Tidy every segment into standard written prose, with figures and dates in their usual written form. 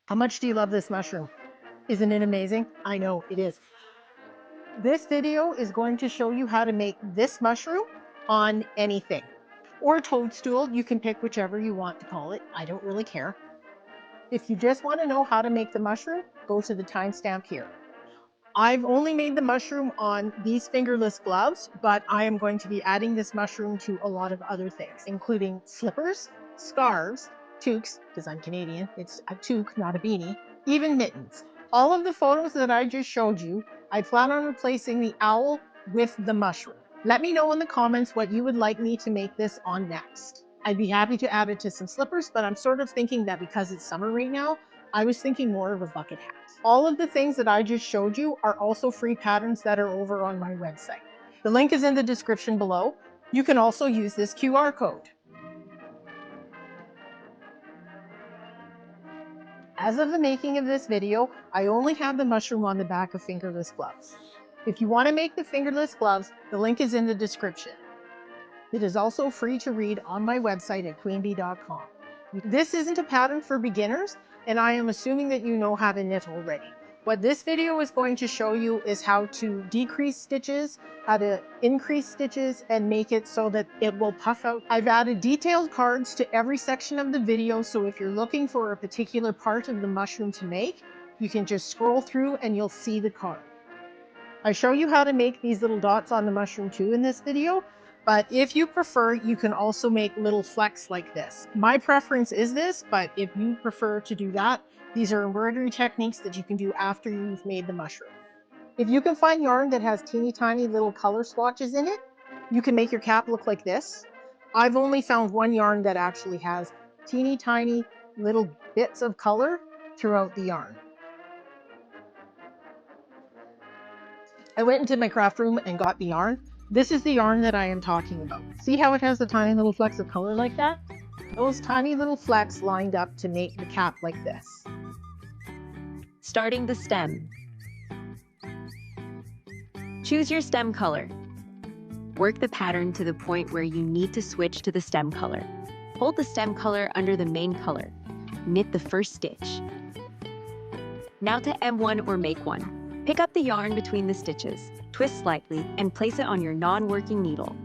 How much do you love this mushroom? Isn't it amazing? I know it is. This video is going to show you how to make this mushroom on anything. Or toadstool, you can pick whichever you want to call it. I don't really care. If you just want to know how to make the mushroom, go to the timestamp here. I've only made the mushroom on these fingerless gloves, but I am going to be adding this mushroom to a lot of other things, including slippers, scarves, toques, because I'm Canadian, it's a toque, not a beanie, even mittens. All of the photos that I just showed you, I plan on replacing the owl with the mushroom. Let me know in the comments what you would like me to make this on next. I'd be happy to add it to some slippers, but I'm sort of thinking that because it's summer right now, I was thinking more of a bucket hat. All of the things that I just showed you are also free patterns that are over on my website. The link is in the description below. You can also use this QR code. As of the making of this video, I only have the mushroom on the back of fingerless gloves. If you want to make the fingerless gloves, the link is in the description. It is also free to read on my website at queenbee.com. This isn't a pattern for beginners, and I am assuming that you know how to knit already. What this video is going to show you is how to decrease stitches, how to increase stitches, and make it so that it will puff out. I've added detailed cards to every section of the video, so if you're looking for a particular part of the mushroom to make, you can just scroll through and you'll see the card. I show you how to make these little dots on the mushroom too in this video, but if you prefer, you can also make little flecks like this. My preference is this, but if you prefer to do that, these are embroidery techniques that you can do after you've made the mushroom. If you can find yarn that has teeny tiny little color swatches in it, you can make your cap look like this. I've only found one yarn that actually has teeny tiny little bits of color throughout the yarn. I went into my craft room and got the yarn. This is the yarn that I am talking about. See how it has the tiny little flecks of color like that? Those tiny little flecks lined up to make the cap like this. Starting the stem. Choose your stem color. Work the pattern to the point where you need to switch to the stem color. Hold the stem color under the main color. Knit the first stitch. Now to M1 or make one. Pick up the yarn between the stitches, twist slightly, and place it on your non-working needle.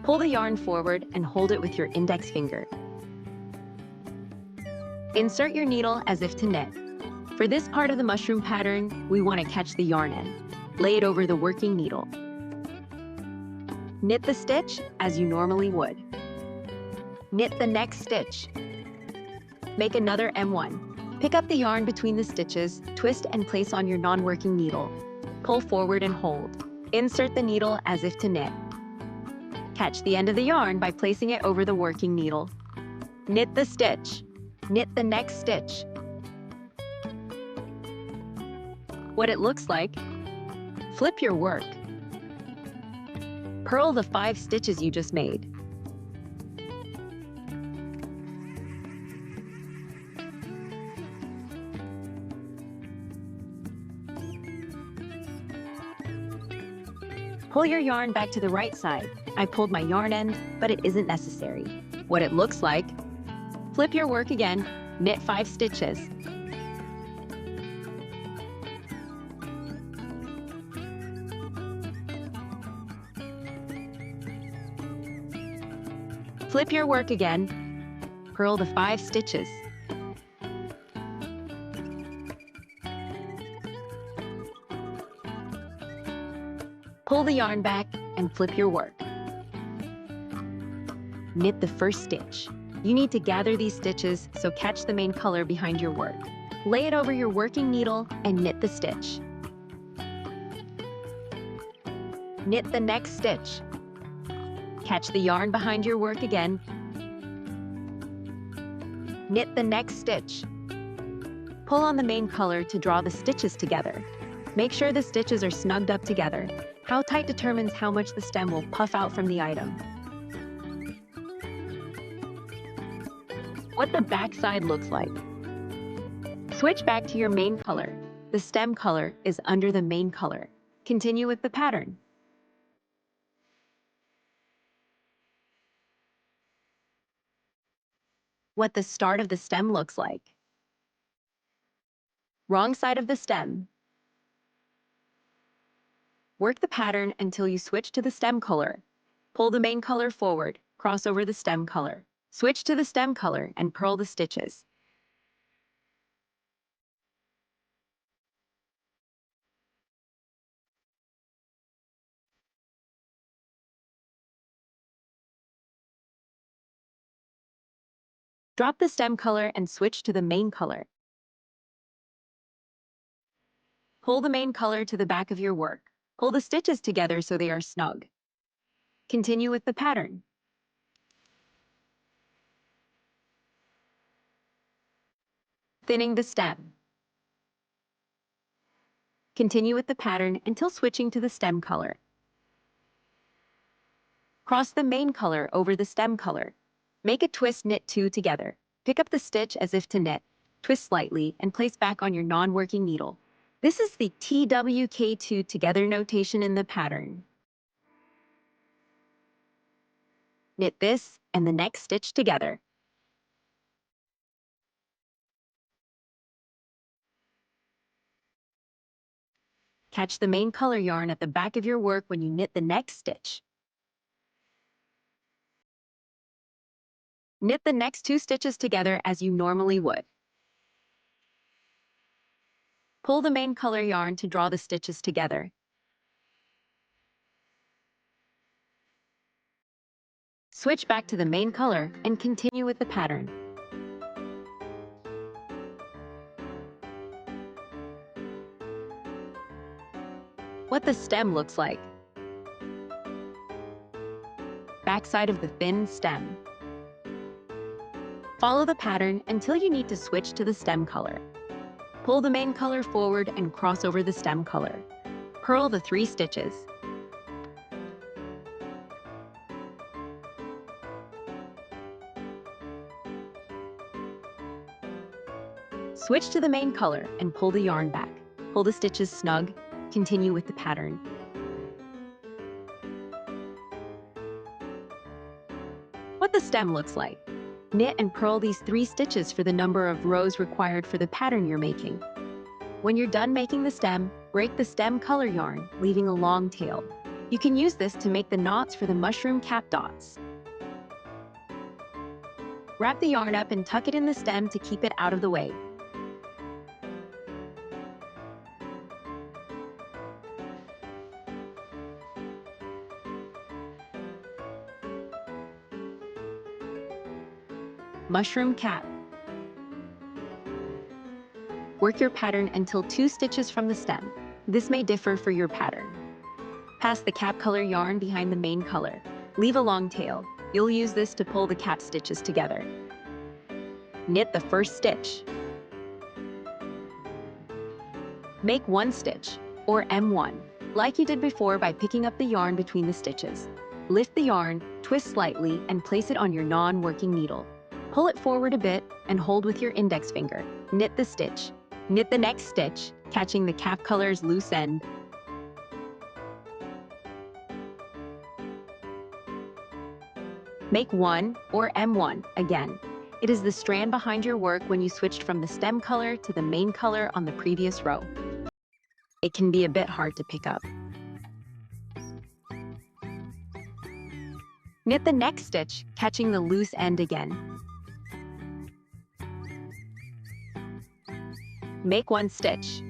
Pull the yarn forward and hold it with your index finger. Insert your needle as if to knit. For this part of the mushroom pattern, we want to catch the yarn end. Lay it over the working needle. Knit the stitch as you normally would. Knit the next stitch. Make another M1. Pick up the yarn between the stitches, twist and place on your non-working needle. Pull forward and hold. Insert the needle as if to knit. Catch the end of the yarn by placing it over the working needle. Knit the stitch. Knit the next stitch. What it looks like. Flip your work. Purl the 5 stitches you just made. Pull your yarn back to the right side. I pulled my yarn end, but it isn't necessary. What it looks like. Flip your work again, knit 5 stitches. Flip your work again, purl the 5 stitches. Pull the yarn back and flip your work. Knit the first stitch. You need to gather these stitches, so catch the main color behind your work. Lay it over your working needle and knit the stitch. Knit the next stitch. Catch the yarn behind your work again. Knit the next stitch. Pull on the main color to draw the stitches together. Make sure the stitches are snugged up together. How tight determines how much the stem will puff out from the item. What the back side looks like. Switch back to your main color. The stem color is under the main color. Continue with the pattern. What the start of the stem looks like. Wrong side of the stem. Work the pattern until you switch to the stem color. Pull the main color forward, cross over the stem color. Switch to the stem color and purl the stitches. Drop the stem color and switch to the main color. Pull the main color to the back of your work. Pull the stitches together so they are snug. Continue with the pattern. Thinning the stem. Continue with the pattern until switching to the stem color. Cross the main color over the stem color. Make a twist, knit two together. Pick up the stitch as if to knit, twist slightly, and place back on your non-working needle. This is the TWK2 together notation in the pattern. Knit this and the next stitch together. Catch the main color yarn at the back of your work when you knit the next stitch. Knit the next two stitches together as you normally would. Pull the main color yarn to draw the stitches together. Switch back to the main color and continue with the pattern. What the stem looks like. Backside of the thin stem. Follow the pattern until you need to switch to the stem color. Pull the main color forward and cross over the stem color. Purl the 3 stitches. Switch to the main color and pull the yarn back. Pull the stitches snug. Continue with the pattern. What the stem looks like. Knit and purl these 3 stitches for the number of rows required for the pattern you're making. When you're done making the stem, break the stem color yarn, leaving a long tail. You can use this to make the knots for the mushroom cap dots. Wrap the yarn up and tuck it in the stem to keep it out of the way. Mushroom cap. Work your pattern until 2 stitches from the stem. This may differ for your pattern. Pass the cap color yarn behind the main color. Leave a long tail. You'll use this to pull the cap stitches together. Knit the first stitch. Make 1 stitch, or M1, like you did before by picking up the yarn between the stitches. Lift the yarn, twist slightly, and place it on your non-working needle. Pull it forward a bit and hold with your index finger. Knit the stitch. Knit the next stitch, catching the cap color's loose end. Make 1, or M1, again. It is the strand behind your work when you switched from the stem color to the main color on the previous row. It can be a bit hard to pick up. Knit the next stitch, catching the loose end again. Make 1 stitch.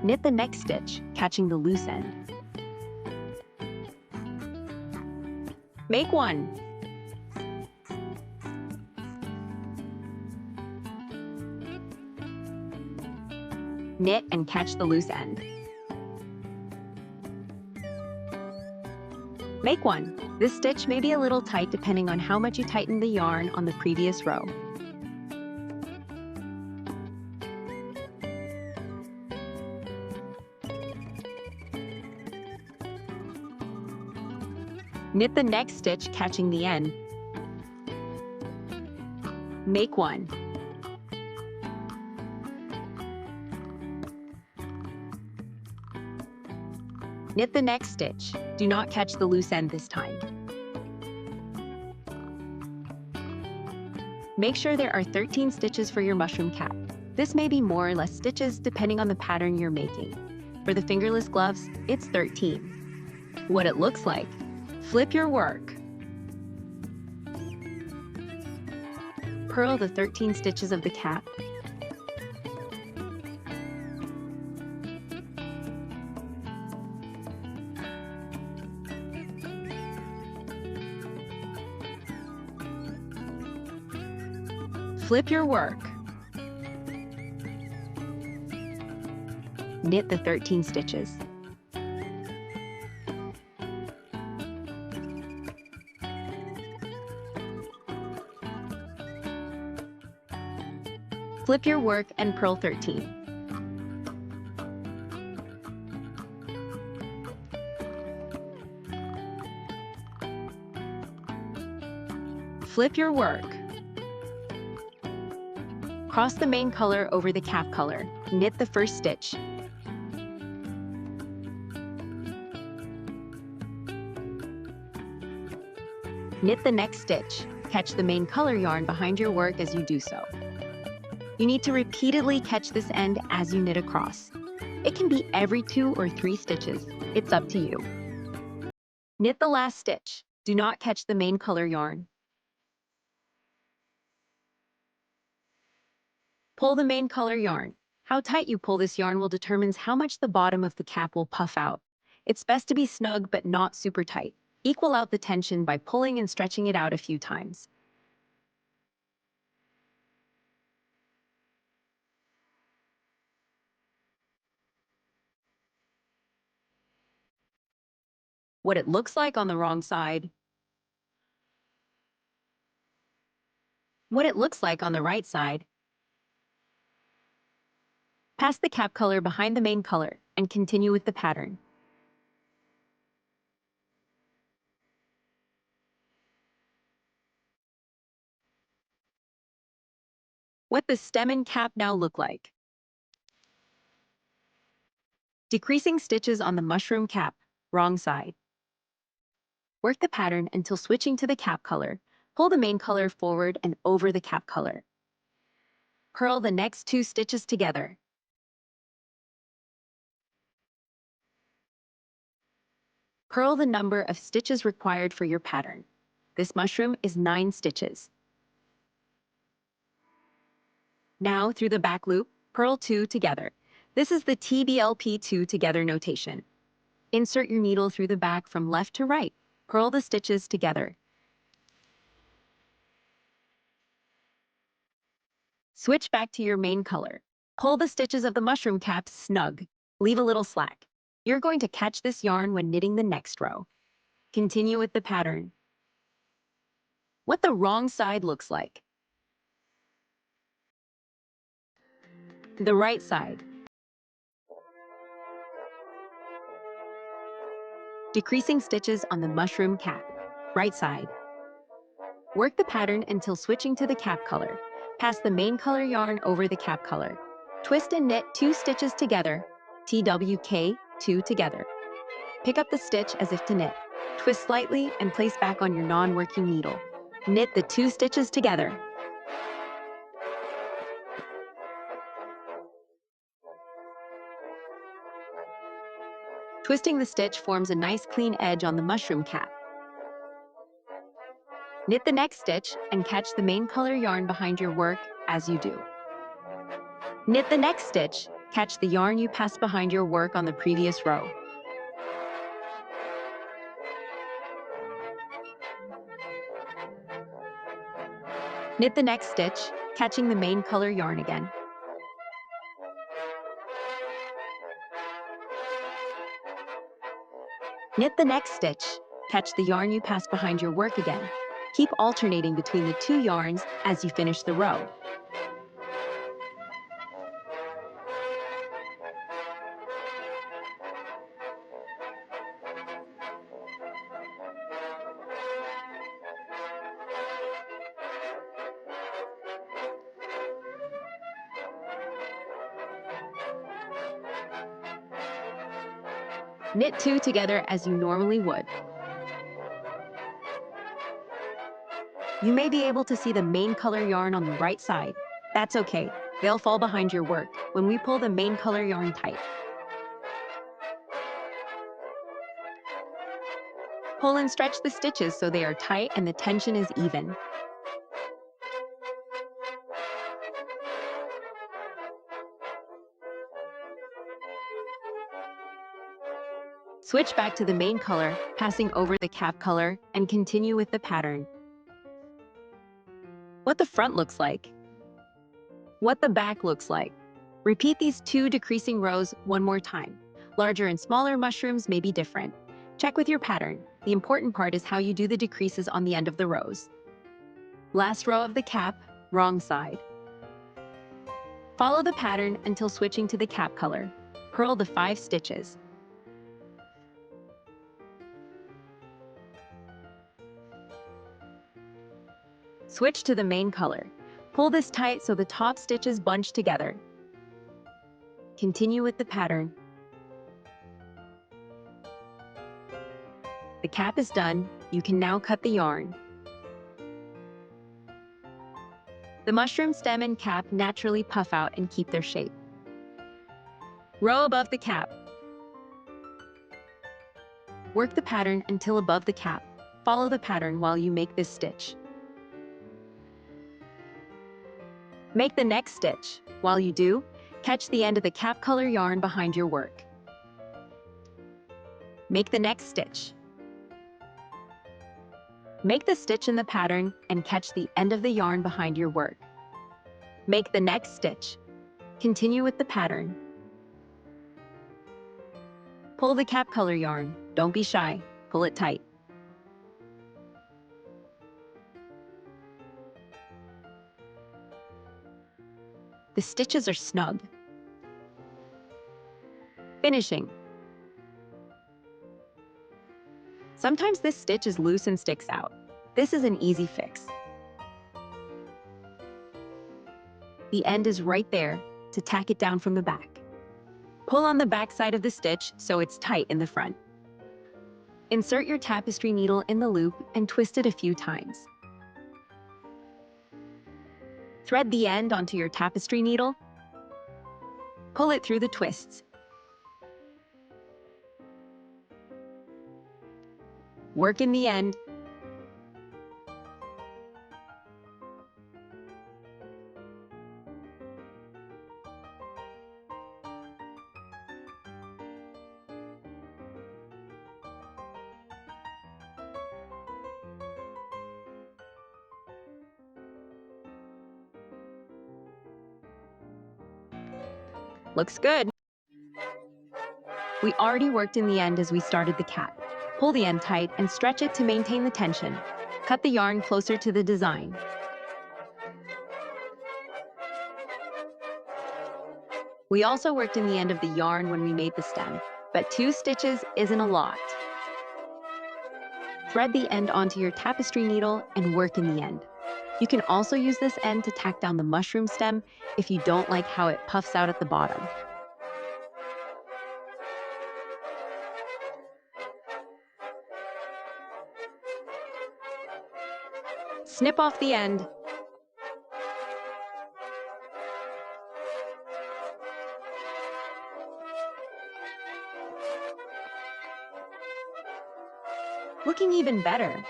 Knit the next stitch, catching the loose end. Make 1. Knit and catch the loose end. Make 1. This stitch may be a little tight depending on how much you tightened the yarn on the previous row. Knit the next stitch, catching the end. Make 1. Knit the next stitch. Do not catch the loose end this time. Make sure there are 13 stitches for your mushroom cap. This may be more or less stitches depending on the pattern you're making. For the fingerless gloves, it's 13. What it looks like. Flip your work. Purl the 13 stitches of the cap. Flip your work. Knit the 13 stitches. Flip your work and purl 13. Flip your work. Cross the main color over the cap color. Knit the first stitch. Knit the next stitch. Catch the main color yarn behind your work as you do so. You need to repeatedly catch this end as you knit across. It can be every 2 or 3 stitches. It's up to you. Knit the last stitch. Do not catch the main color yarn. Pull the main color yarn. How tight you pull this yarn will determine how much the bottom of the cap will puff out. It's best to be snug but not super tight. Equal out the tension by pulling and stretching it out a few times. What it looks like on the wrong side. What it looks like on the right side. Pass the cap color behind the main color and continue with the pattern. What the stem and cap now look like. Decreasing stitches on the mushroom cap, wrong side. Work the pattern until switching to the cap color. Pull the main color forward and over the cap color. Purl the next 2 stitches together. Purl the number of stitches required for your pattern. This mushroom is 9 stitches. Now, through the back loop, purl 2 together. This is the TBLP 2 together notation. Insert your needle through the back from left to right. Purl the stitches together. Switch back to your main color. Pull the stitches of the mushroom cap snug. Leave a little slack. You're going to catch this yarn when knitting the next row. Continue with the pattern. What the wrong side looks like. The right side. Decreasing stitches on the mushroom cap. Right side. Work the pattern until switching to the cap color. Pass the main color yarn over the cap color. Twist and knit 2 stitches together. TWK 2 together. Pick up the stitch as if to knit. Twist slightly and place back on your non-working needle. Knit the 2 stitches together. Twisting the stitch forms a nice clean edge on the mushroom cap. Knit the next stitch and catch the main color yarn behind your work as you do. Knit the next stitch, catch the yarn you passed behind your work on the previous row. Knit the next stitch, catching the main color yarn again. Knit the next stitch, catch the yarn you passed behind your work again. Keep alternating between the 2 yarns as you finish the row. Knit two together as you normally would. You may be able to see the main color yarn on the right side. That's okay. They'll fall behind your work when we pull the main color yarn tight. Pull and stretch the stitches so they are tight and the tension is even. Switch back to the main color, passing over the cap color, and continue with the pattern. What the front looks like. What the back looks like. Repeat these two decreasing rows one more time. Larger and smaller mushrooms may be different. Check with your pattern. The important part is how you do the decreases on the end of the rows. Last row of the cap, wrong side. Follow the pattern until switching to the cap color. Purl the 5 stitches. Switch to the main color. Pull this tight so the top stitches bunch together. Continue with the pattern. The cap is done. You can now cut the yarn. The mushroom stem and cap naturally puff out and keep their shape. Row above the cap. Work the pattern until above the cap. Follow the pattern while you make this stitch. Make the next stitch. While you do, catch the end of the cap color yarn behind your work. Make the next stitch. Make the stitch in the pattern and catch the end of the yarn behind your work. Make the next stitch. Continue with the pattern. Pull the cap color yarn. Don't be shy. Pull it tight. The stitches are snug. Finishing. Sometimes this stitch is loose and sticks out. This is an easy fix. The end is right there to tack it down from the back. Pull on the back side of the stitch so it's tight in the front. Insert your tapestry needle in the loop and twist it a few times. Thread the end onto your tapestry needle. Pull it through the twists. Work in the end. Looks good. We already worked in the end as we started the cap. Pull the end tight and stretch it to maintain the tension. Cut the yarn closer to the design. We also worked in the end of the yarn when we made the stem, but 2 stitches isn't a lot. Thread the end onto your tapestry needle and work in the end. You can also use this end to tack down the mushroom stem if you don't like how it puffs out at the bottom. Snip off the end. Looking even better.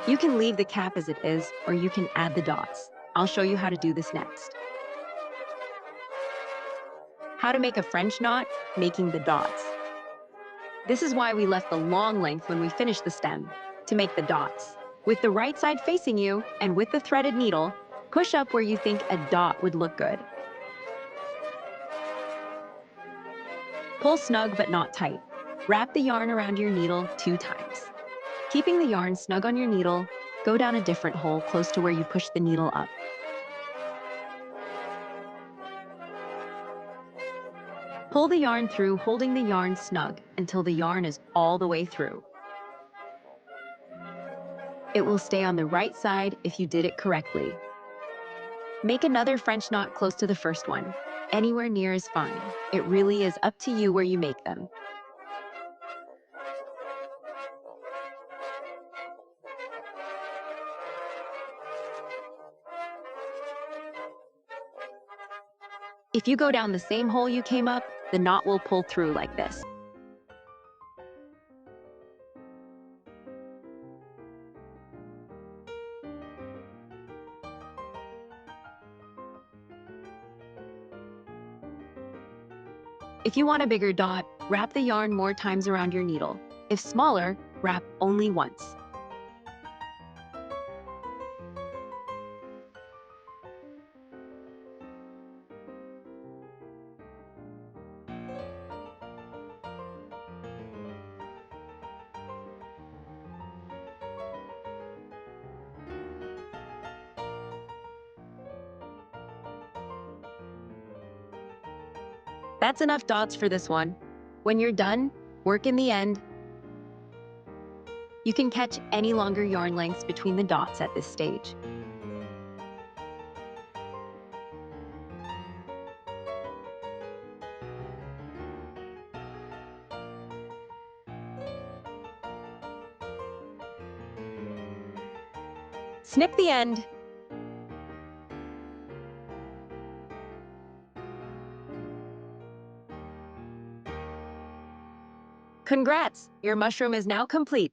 You can leave the cap as it is, or you can add the dots. I'll show you how to do this next. How to make a French knot, making the dots. This is why we left the long length when we finished the stem, to make the dots. With the right side facing you, and with the threaded needle, push up where you think a dot would look good. Pull snug but not tight. Wrap the yarn around your needle 2 times. Keeping the yarn snug on your needle, go down a different hole close to where you push the needle up. Pull the yarn through, holding the yarn snug until the yarn is all the way through. It will stay on the right side if you did it correctly. Make another French knot close to the first one. Anywhere near is fine. It really is up to you where you make them. If you go down the same hole you came up, the knot will pull through like this. If you want a bigger dot, wrap the yarn more times around your needle. If smaller, wrap only once. That's enough dots for this one. When you're done, work in the end. You can catch any longer yarn lengths between the dots at this stage. Snip the end. Congrats! Your mushroom is now complete.